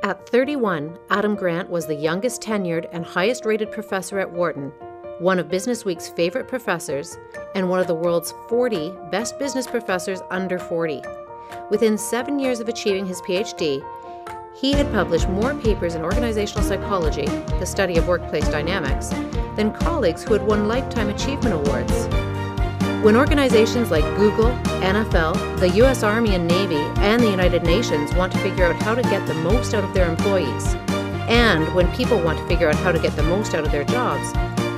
At 31, Adam Grant was the youngest tenured and highest rated professor at Wharton, one of Business Week's favorite professors, and one of the world's 40 best business professors under 40. Within 7 years of achieving his PhD, he had published more papers in organizational psychology, the study of workplace dynamics, than colleagues who had won Lifetime Achievement Awards. When organizations like Google, NFL, the U.S. Army and Navy, and the United Nations want to figure out how to get the most out of their employees, and when people want to figure out how to get the most out of their jobs,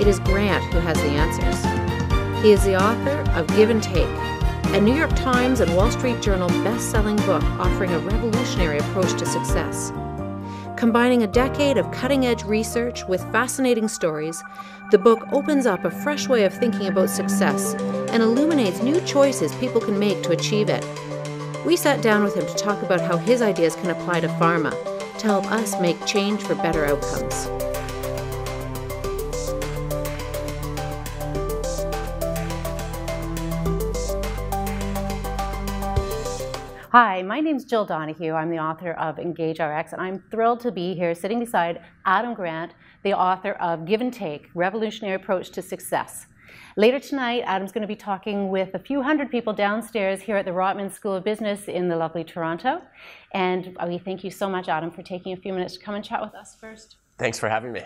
it is Grant who has the answers. He is the author of Give and Take, a New York Times and Wall Street Journal best-selling book offering a revolutionary approach to success. Combining a decade of cutting-edge research with fascinating stories, the book opens up a fresh way of thinking about success and illuminates new choices people can make to achieve it. We sat down with him to talk about how his ideas can apply to pharma to help us make change for better outcomes. Hi, my name's Jill Donahue. I'm the author of EngageRx, and I'm thrilled to be here sitting beside Adam Grant, the author of Give and Take, Revolutionary Approach to Success. Later tonight, Adam's going to be talking with a few hundred people downstairs here at the Rotman School of Business in the lovely Toronto. And we thank you so much, Adam, for taking a few minutes to come and chat with us first. Thanks for having me.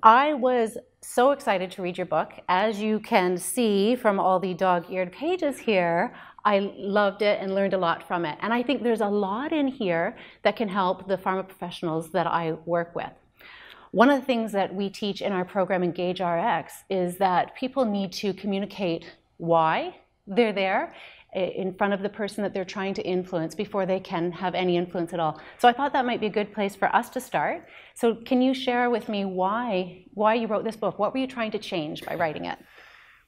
I was so excited to read your book. As you can see from all the dog-eared pages here, I loved it and learned a lot from it. And I think there's a lot in here that can help the pharma professionals that I work with. One of the things that we teach in our program, EngageRx, is that people need to communicate why they're there in front of the person that they're trying to influence before they can have any influence at all. So I thought that might be a good place for us to start. So can you share with me why you wrote this book? What were you trying to change by writing it?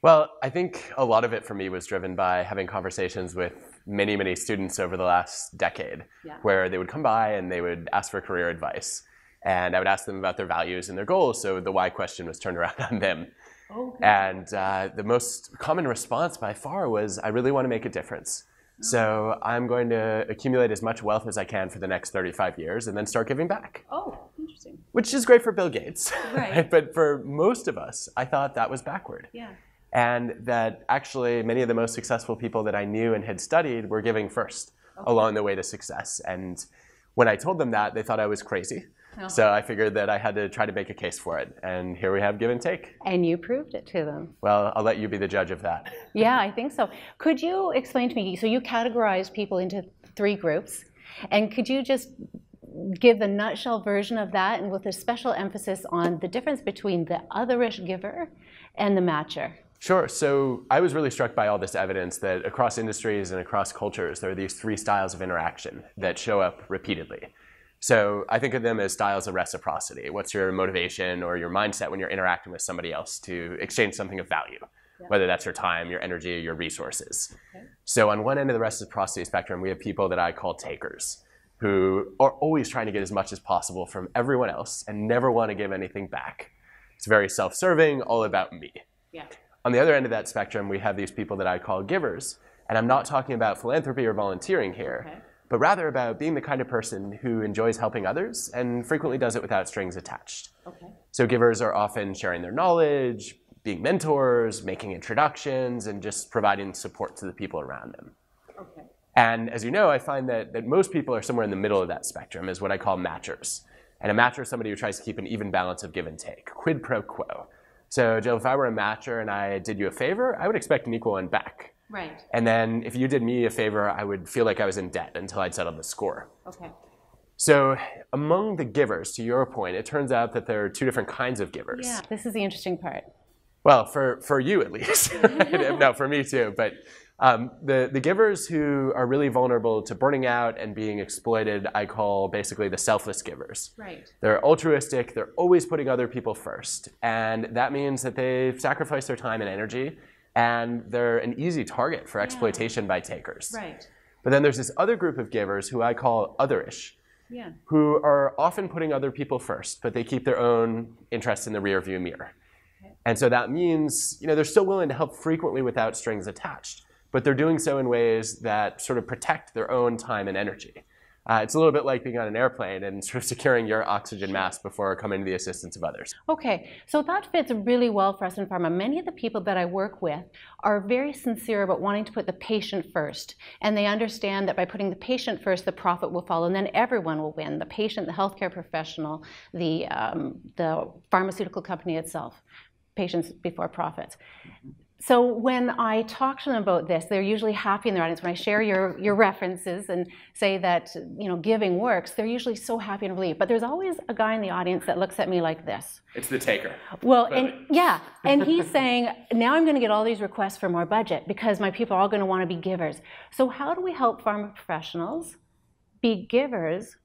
Well, I think a lot of it for me was driven by having conversations with many, many students over the last decade, where they would come by and they would ask for career advice. And I would ask them about their values and their goals, so the why question was turned around on them. Okay. And the most common response by far was, I really want to make a difference. So I'm going to accumulate as much wealth as I can for the next 35 years and then start giving back. Oh, interesting. Which is great for Bill Gates. Right. But for most of us, I thought that was backward. Yeah. And that actually many of the most successful people that I knew and had studied were giving first along the way to success. And when I told them that, they thought I was crazy. Oh. So I figured that I had to try to make a case for it. And here we have Give and Take. And you proved it to them. Well, I'll let you be the judge of that. Yeah, I think so. Could you explain to me, so you categorized people into 3 groups. And could you just give the nutshell version of that, and with a special emphasis on the difference between the otherish giver and the matcher? Sure. So I was really struck by all this evidence that across industries and across cultures, there are these 3 styles of interaction that show up repeatedly. So I think of them as styles of reciprocity. What's your motivation or your mindset when you're interacting with somebody else to exchange something of value, whether that's your time, your energy, your resources. Okay. So on one end of the reciprocity spectrum, we have people that I call takers, who are always trying to get as much as possible from everyone else and never want to give anything back. It's very self-serving, all about me. Yeah. On the other end of that spectrum, we have these people that I call givers. And I'm not talking about philanthropy or volunteering here, but rather about being the kind of person who enjoys helping others and frequently does it without strings attached. Okay. So givers are often sharing their knowledge, being mentors, making introductions, and just providing support to the people around them. Okay. And as you know, I find that most people are somewhere in the middle of that spectrum, is what I call matchers. And a matcher is somebody who tries to keep an even balance of give and take, quid pro quo. So Jill, if I were a matcher and I did you a favor, I would expect an equal one back. Right. And then if you did me a favor, I would feel like I was in debt until I'd settled the score. Okay. So among the givers, to your point, it turns out that there are 2 different kinds of givers. Yeah, this is the interesting part. Well, for you at least. No, for me too. But the givers who are really vulnerable to burning out and being exploited, I call basically the selfless givers. Right. They're altruistic. They're always putting other people first. And that means that they've sacrificed their time and energy, and they're an easy target for exploitation by takers. Right. But then there's this other group of givers who I call otherish, who are often putting other people first, but they keep their own interests in the rearview mirror. Okay. And so that means, they're still willing to help frequently without strings attached, but they're doing so in ways that sort of protect their own time and energy. It's a little bit like being on an airplane and sort of securing your oxygen mask before coming to the assistance of others. Okay, so that fits really well for us in pharma. Many of the people that I work with are very sincere about wanting to put the patient first, and they understand that by putting the patient first, the profit will follow, and then everyone will win: the patient, the healthcare professional, the pharmaceutical company itself. Patients before profits. So when I talk to them about this, they're usually happy in their audience. When I share your references and say that giving works, they're usually so happy and relieved. But there's always a guy in the audience that looks at me like this. It's the taker. Well, and he's saying, now I'm going to get all these requests for more budget because my people are all going to want to be givers. So how do we help pharma professionals be givers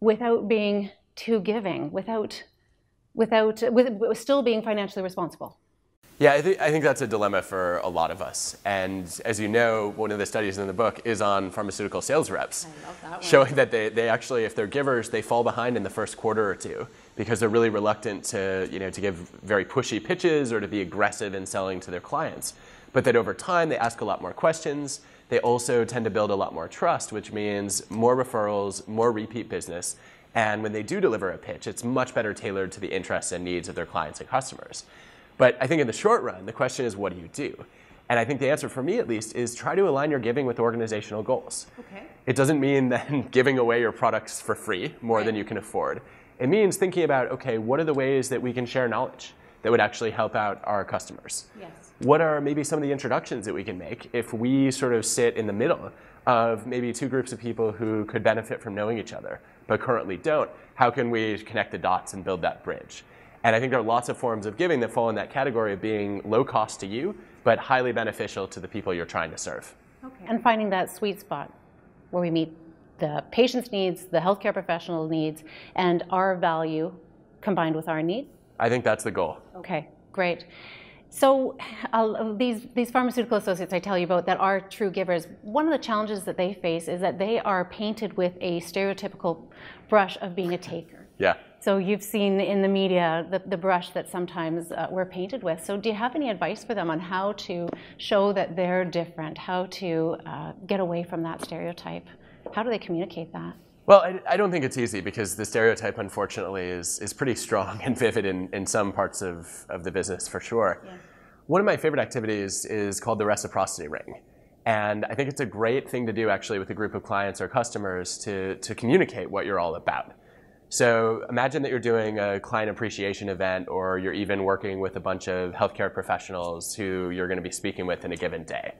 without being too giving, with still being financially responsible? Yeah, I think that's a dilemma for a lot of us. And as you know, one of the studies in the book is on pharmaceutical sales reps. I love that one. Showing that they actually, if they're givers, they fall behind in the first quarter or two because they're really reluctant to give very pushy pitches or to be aggressive in selling to their clients. But that over time, they ask a lot more questions. They also tend to build a lot more trust, which means more referrals, more repeat business. And when they do deliver a pitch, it's much better tailored to the interests and needs of their clients and customers. But I think in the short run, the question is, what do you do? And I think the answer for me, at least, is try to align your giving with organizational goals. Okay. It doesn't mean then giving away your products for free more than you can afford. It means thinking about, okay, what are the ways that we can share knowledge that would actually help out our customers? Yes. What are maybe some of the introductions that we can make if we sort of sit in the middle of maybe two groups of people who could benefit from knowing each other but currently don't? How can we connect the dots and build that bridge? And I think there are lots of forms of giving that fall in that category of being low cost to you, but highly beneficial to the people you're trying to serve. Okay. And finding that sweet spot where we meet the patient's needs, the healthcare professional needs, and our value combined with our need? I think that's the goal. Okay, great. So these pharmaceutical associates I tell you about that are true givers, one of the challenges that they face is that they are painted with a stereotypical brush of being a taker. Yeah. So you've seen in the media the brush that sometimes we're painted with. So do you have any advice for them on how to show that they're different, how to get away from that stereotype? How do they communicate that? Well, I don't think it's easy because the stereotype, unfortunately, is pretty strong and vivid in some parts of the business, for sure. Yeah. One of my favorite activities is called the reciprocity ring. And I think it's a great thing to do, actually, with a group of clients or customers to communicate what you're all about. So imagine that you're doing a client appreciation event, or you're even working with a bunch of healthcare professionals who you're going to be speaking with in a given day.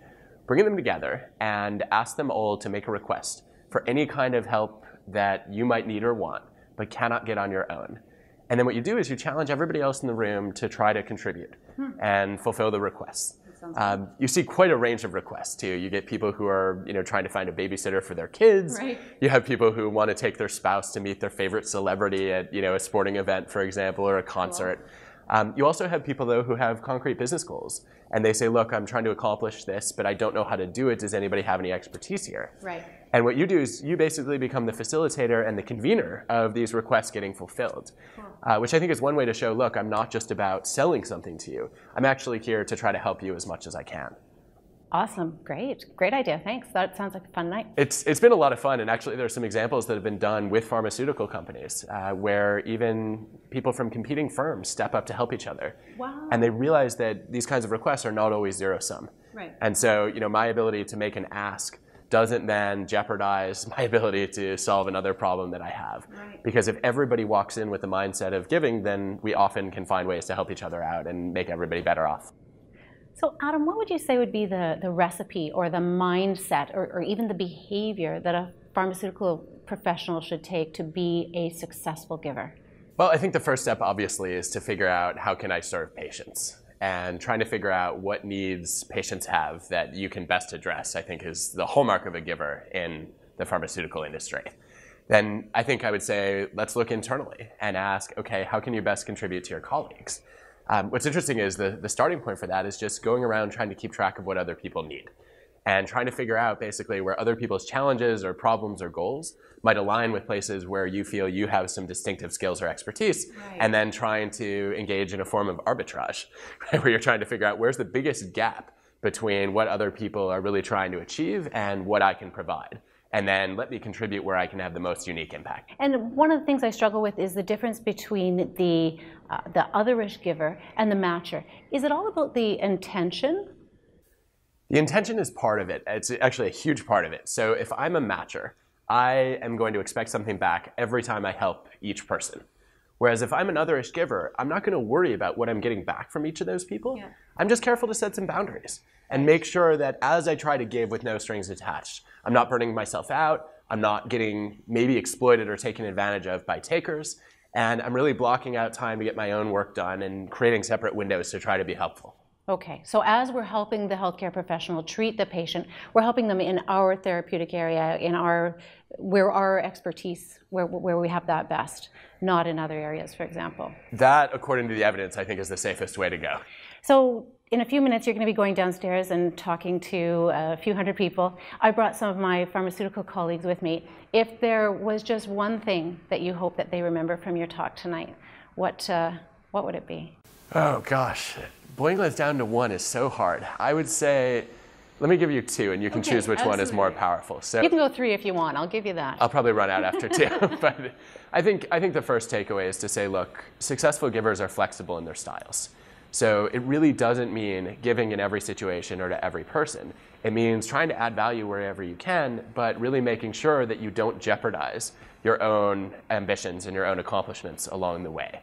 Bring them together and ask them all to make a request for any kind of help that you might need or want, but cannot get on your own. And then what you do is you challenge everybody else in the room to try to contribute and fulfill the requests. You see quite a range of requests too. You get people who are trying to find a babysitter for their kids. Right. You have people who want to take their spouse to meet their favorite celebrity at a sporting event, for example, or a concert. Cool. You also have people though who have concrete business goals, and they say, look, I'm trying to accomplish this, but I don't know how to do it. Does anybody have any expertise here? Right. And what you do is you basically become the facilitator and the convener of these requests getting fulfilled, which I think is one way to show, look, I'm not just about selling something to you. I'm actually here to try to help you as much as I can. Awesome. Great. Great idea. Thanks. That sounds like a fun night. It's been a lot of fun. And actually, there are some examples that have been done with pharmaceutical companies where even people from competing firms step up to help each other. Wow. And they realize that these kinds of requests are not always zero-sum. Right. And so, my ability to make an ask doesn't then jeopardize my ability to solve another problem that I have. Right. Because if everybody walks in with the mindset of giving, then we often can find ways to help each other out and make everybody better off. So Adam, what would you say would be the recipe or the mindset or even the behavior that a pharmaceutical professional should take to be a successful giver? Well, I think the first step, obviously, is to figure out how can I serve patients. And trying to figure out what needs patients have that you can best address, I think, is the hallmark of a giver in the pharmaceutical industry. Then I think I would say, let's look internally and ask, okay, how can you best contribute to your colleagues? What's interesting is the starting point for that is just going around trying to keep track of what other people need and trying to figure out basically where other people's challenges or problems or goals might align with places where you feel you have some distinctive skills or expertise, right. And then trying to engage in a form of arbitrage, right, where you're trying to figure out where's the biggest gap between what other people are really trying to achieve and what I can provide. and then let me contribute where I can have the most unique impact. And one of the things I struggle with is the difference between the otherish giver and the matcher. Is it all about the intention? The intention is part of it. It's actually a huge part of it. So if I'm a matcher, I am going to expect something back every time I help each person. Whereas if I'm an otherish giver, I'm not going to worry about what I'm getting back from each of those people. Yeah. I'm just careful to set some boundaries and make sure that as I try to give with no strings attached, I'm not burning myself out, I'm not getting maybe exploited or taken advantage of by takers, and I'm really blocking out time to get my own work done and creating separate windows to try to be helpful. Okay, so as we're helping the healthcare professional treat the patient, we're helping them in our therapeutic area, where our expertise, where we have that best, not in other areas, for example. That, according to the evidence, I think is the safest way to go. So in a few minutes, you're going to be going downstairs and talking to a few hundred people. I brought some of my pharmaceutical colleagues with me. If there was just one thing that you hope that they remember from your talk tonight, what would it be? Oh, gosh. Boiling it down to one is so hard. I would say, let me give you two, and you can choose which one is more powerful. So you can go three if you want. I'll give you that. I'll probably run out after two. But I think the first takeaway is to say, look, successful givers are flexible in their styles. So it really doesn't mean giving in every situation or to every person. It means trying to add value wherever you can, but really making sure that you don't jeopardize your own ambitions and your own accomplishments along the way.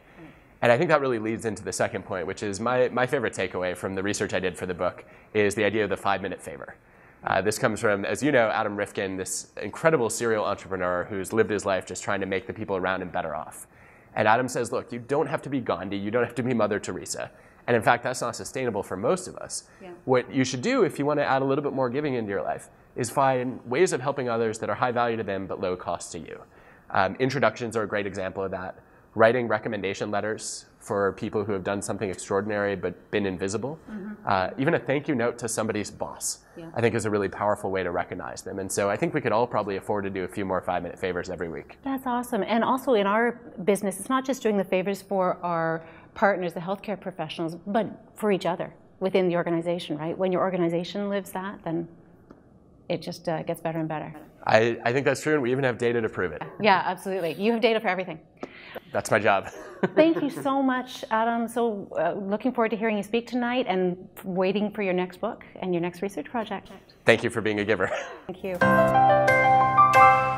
And I think that really leads into the second point, which is my favorite takeaway from the research I did for the book is the idea of the 5-minute favor. This comes from, as you know, Adam Rifkin, this incredible serial entrepreneur who's lived his life just trying to make the people around him better off. And Adam says, look, you don't have to be Gandhi, you don't have to be Mother Teresa. And in fact, that's not sustainable for most of us. Yeah. What you should do if you want to add a little bit more giving into your life is find ways of helping others that are high value to them but low cost to you. Introductions are a great example of that. Writing recommendation letters for people who have done something extraordinary but been invisible. Mm-hmm. Even a thank you note to somebody's boss, I think is a really powerful way to recognize them. And so I think we could all probably afford to do a few more 5-minute favors every week. That's awesome. And also in our business, it's not just doing the favors for our partners, the healthcare professionals, but for each other within the organization, right? When your organization lives that, then it just gets better and better. I think that's true, and we even have data to prove it. Yeah, absolutely. You have data for everything. That's my job. Thank you so much, Adam. So looking forward to hearing you speak tonight and waiting for your next book and your next research project. Thank you for being a giver. Thank you.